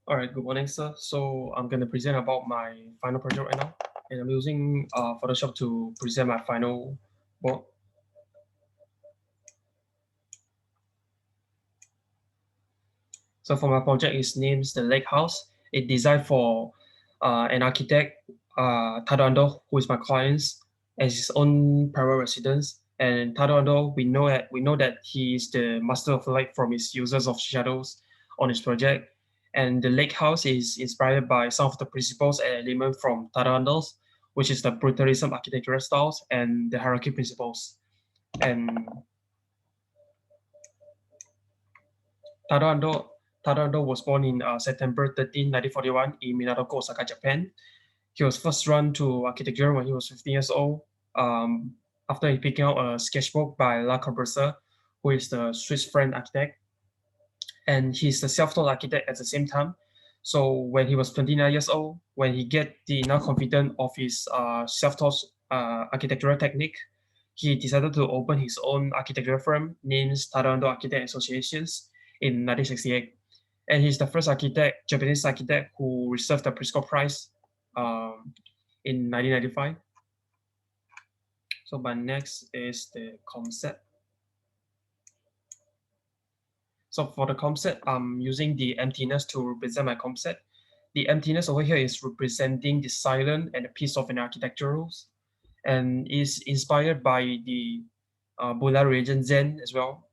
All right, good morning, sir. So I'm going to present about my final project right now, and I'm using Photoshop to present my final work. So for my project, it's named the Lake House. It designed for an architect, Tadando, who is my client, as his own private residence. And Tadando, we know that he is the master of light from his users of shadows on his project. And the Lake House is inspired by some of the principles and elements from Tadando's, which is the brutalism architectural styles and the hierarchy principles. And Tadano Tadano was born in September 13, 1941 in Minato, Osaka, Japan. He was first drawn to architecture when he was 15 years old, um, after he picking out a sketchbook by Le Corbusier, who is the Swiss French architect. And he's a self-taught architect at the same time. So when he was 29 years old, when he get the enough confidence of his self-taught architectural technique, he decided to open his own architectural firm named Tadano Architect Associations in 1968. And he's the first architect, Japanese architect, who received the Pritzker Prize um, in 1995. So my next is the concept. So for the concept, I'm using the emptiness to represent my concept. The emptiness over here is representing the silence and the peace of an architectural, and is inspired by the Buddha religion Zen as well.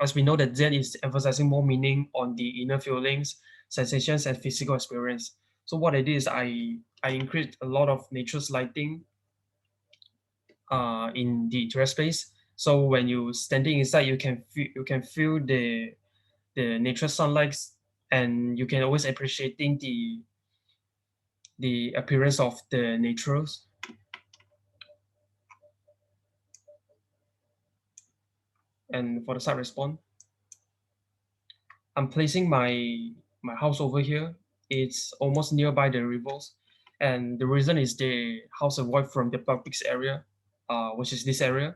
As we know that Zen is emphasizing more meaning on the inner feelings, sensations, and physical experience. So what I did is I increased a lot of nature's lighting in the interior space. So when you standing inside, you can feel the natural sunlight, and you can always appreciating the appearance of the natures. And for the side response, I'm placing my house over here. It's almost nearby the rivers, and the reason is the house avoid from the public area, which is this area,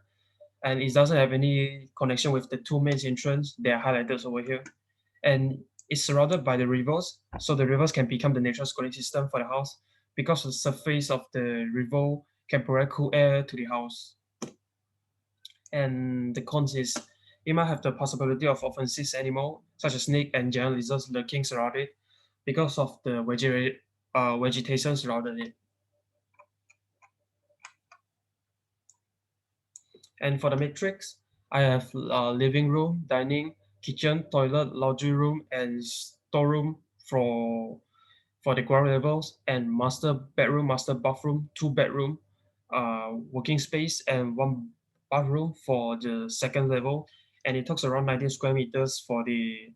and it doesn't have any connection with the two main entrance. They are highlighted over here, and it's surrounded by the rivers, so the rivers can become the natural cooling system for the house because the surface of the river can provide cool air to the house. And the cons is it might have the possibility of offensive animal such as snake and giant lizards lurking around it because of the vegetation surrounding it. And for the matrix, I have living room, dining, kitchen, toilet, laundry room, and storeroom for the ground levels, and master bedroom, master bathroom, two bedroom, working space, and one bathroom for the second level. And it takes around 19 square meters for the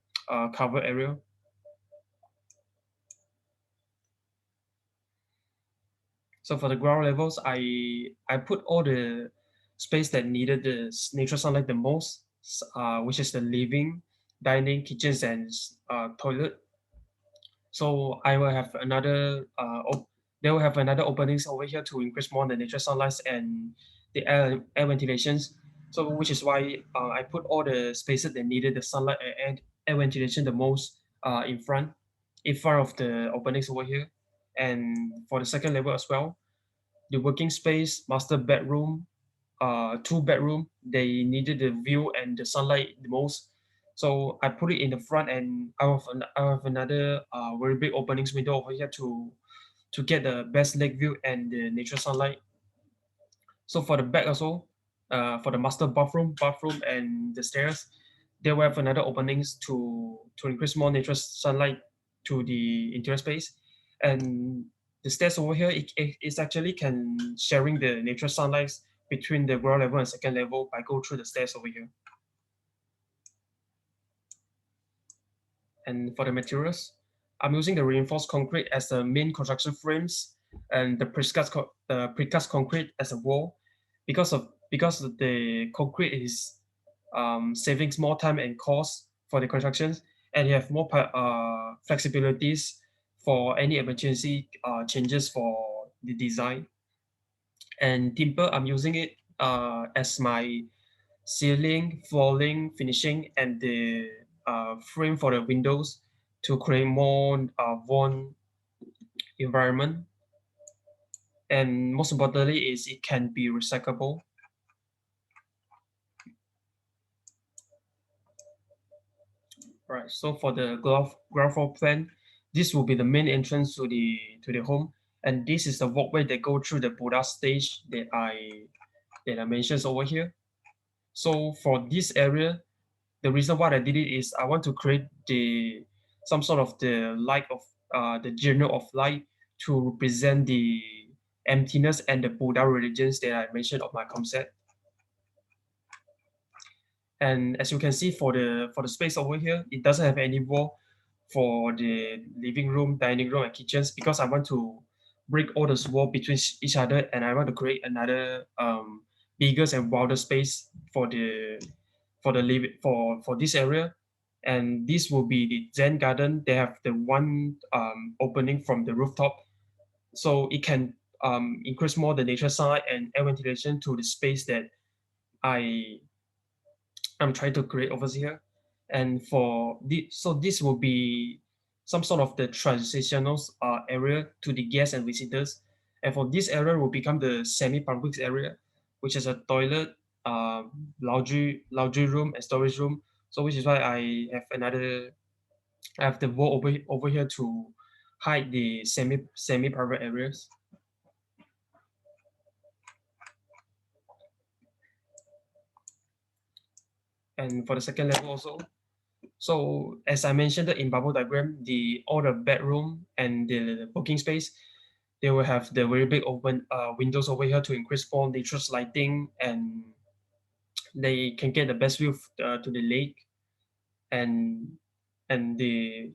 cover area. So for the ground levels, I put all the space that needed the natural sunlight the most, which is the living, dining, kitchens, and toilet. So I will have another they will have another openings over here to increase more the natural sunlight and the air ventilations. So which is why I put all the spaces that needed the sunlight and air ventilation the most in front of the openings over here. And for the second level as well, the working space, master bedroom, two bedroom, they needed the view and the sunlight the most. So I put it in the front, and I have another very big openings window over here to get the best lake view and the natural sunlight. So for the back also, for the master bathroom and the stairs, they will have another openings to increase more natural sunlight to the interior space. And the stairs over here, it actually can sharing the natural sunlight between the ground level and second level by go through the stairs over here. And for the materials, I'm using the reinforced concrete as the main construction frames, and the precast concrete as a wall, because the concrete is saving more time and cost for the constructions, and you have more flexibilities for any emergency changes for the design. And timber, I'm using it as my ceiling, flooring, finishing, and the frame for the windows to create more warm environment. And most importantly is it can be recyclable. Right. So for the ground floor plan, this will be the main entrance to the home, and this is the walkway that go through the Buddha stage that I mentioned over here. So for this area, the reason why I did it is I want to create the some sort of the light of the journal of light to represent the emptiness and the Buddha religions that I mentioned of my concept. And as you can see for the space over here, it doesn't have any wall for the living room, dining room, and kitchens because I want to break all those wall between each other, and I want to create another bigger and wilder space for the live for this area. And this will be the Zen garden. They have the one opening from the rooftop, so it can increase more the nature side and air ventilation to the space that I I'm trying to create over here. And for this, so this will be some sort of the transitional area to the guests and visitors. And for this area will become the semi-public area, which is a toilet, laundry room, and storage room. So which is why I have the wall over here to hide the semi-private areas. And for the second level also, so as I mentioned in bubble diagram, the all the bedroom and the working space, they will have the very big open windows over here to increase more natural lighting, and they can get the best view to the lake. and and the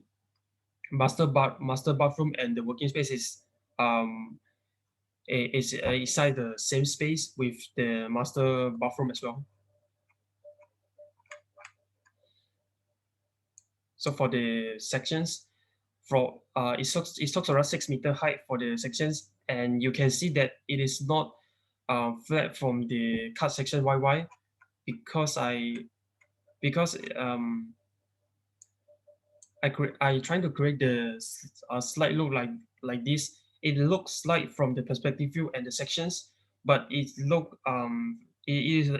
master bathroom and the working space is um inside the same space with the master bathroom as well. So for the sections, it talks around 6 meter height for the sections, and you can see that it is not flat from the cut section YY because because I trying to create the slide look like this. It looks like from the perspective view and the sections, but it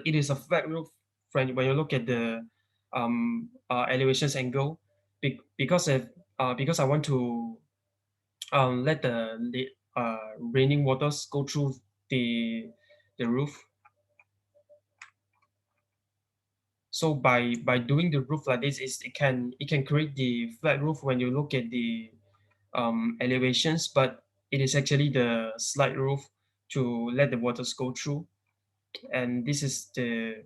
is a flat roof when you look at the elevations angle, because I want to let raining waters go through the roof. So by doing the roof like this, it can create the flat roof when you look at the elevations, but it is actually the slide roof to let the waters go through. And this is the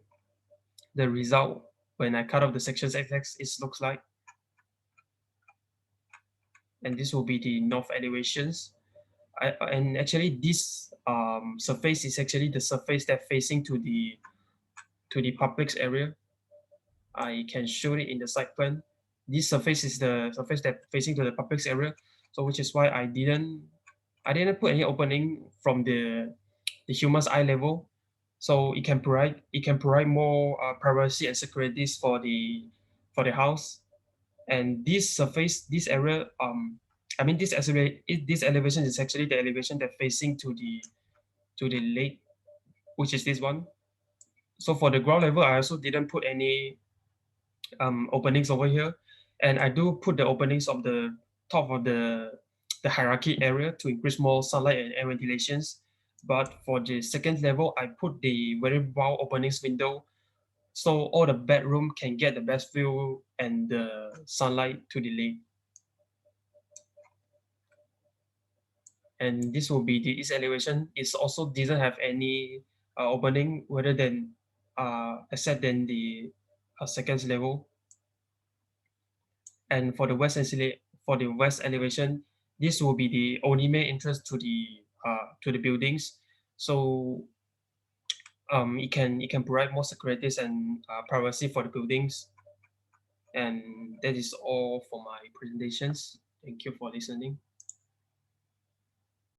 result when I cut off the sections XX. It looks like, and this will be the north elevations. And actually this surface is actually the surface that facing to the public area. I can show it in the site plan. This surface is the surface that facing to the public area. So which is why I didn't put any opening from the human's eye level. So it can provide more privacy and securities for the house. And this surface, this area, I mean this elevation is actually the elevation that facing to the lake, which is this one. So for the ground level, I also didn't put any openings over here, and I do put the openings of the top of the hierarchy area to increase more sunlight and air ventilations. But for the second level, I put the very wide openings window, so all the bedroom can get the best view and the sunlight to the lake. And this will be the east elevation. It also doesn't have any opening rather than except than the second level. And for the west elevation, this will be the only main entrance to the buildings. So it can provide more securities and privacy for the buildings. And that is all for my presentations. Thank you for listening.